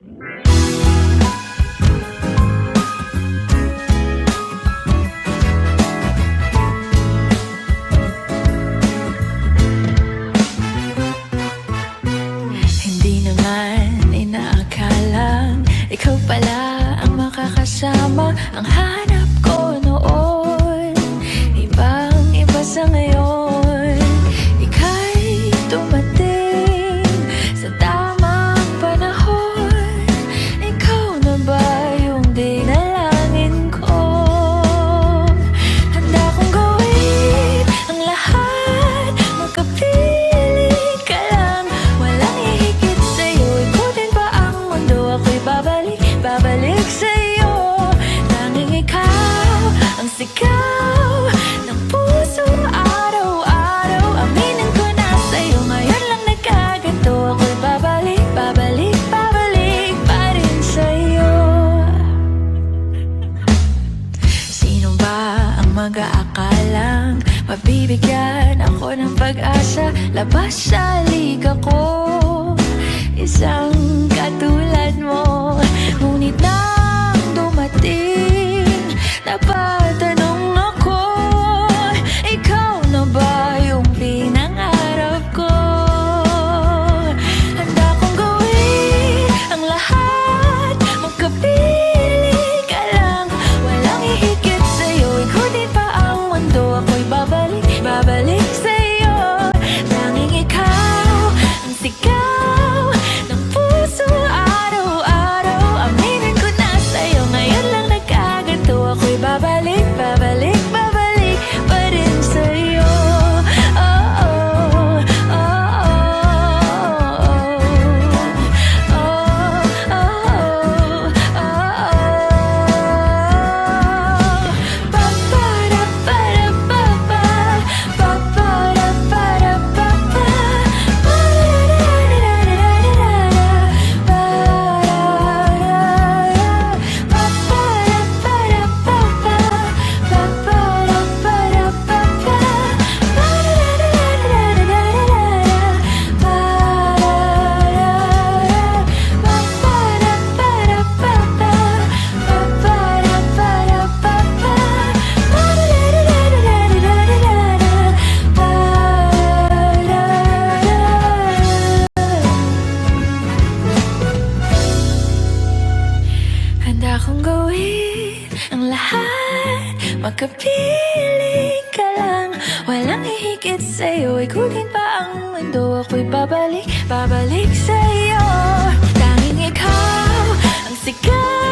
Hindi naman inaakalang ikaw pala ang makakasama. Ang hanap ko noon, ibang-iba sa ngayon. Ika'y dumating sa tamang panahon. Ikaw na ba yung dinalangin ko? Handa kong gawin ang lahat, magkapili ka lang. Walang hihigit sa'yo, ikutin pa ang mundo. Ako'y babalik sa'yo. Tanging ikaw ang sigaw ng puso araw-araw. Aminin ko na sa'yo, ngayon lang nagkaganto. Ako'y babalik pa rin sa'yo. Sino ba ang mag-aakalang mabibigyan ako ng pag-asa? Labas sa liga ko, isang katulad mo. Ngunit nang dumating, napatanong ako, ikaw na ba yung pinangarap ko? Handa kong gawin ang lahat, magkapili ka lang. Walang hihigit sa'yo, ikutin pa ang mundo. Ako'y babalik sa'yo. Tanging ikaw ang sigaw ng puso araw-araw. Aminin ko na sa'yo, ngayon lang nagkaganto. Ako'y babalik pa rin sa'yo. Oh, oh, oh, oh, oh, oh, oh, handa kong gawin ang lahat, magkapili ka lang. Walang hihigit sa'yo, ikutin pa ang mundo. Ako'y babalik sa'yo. Tanging ikaw ang sigaw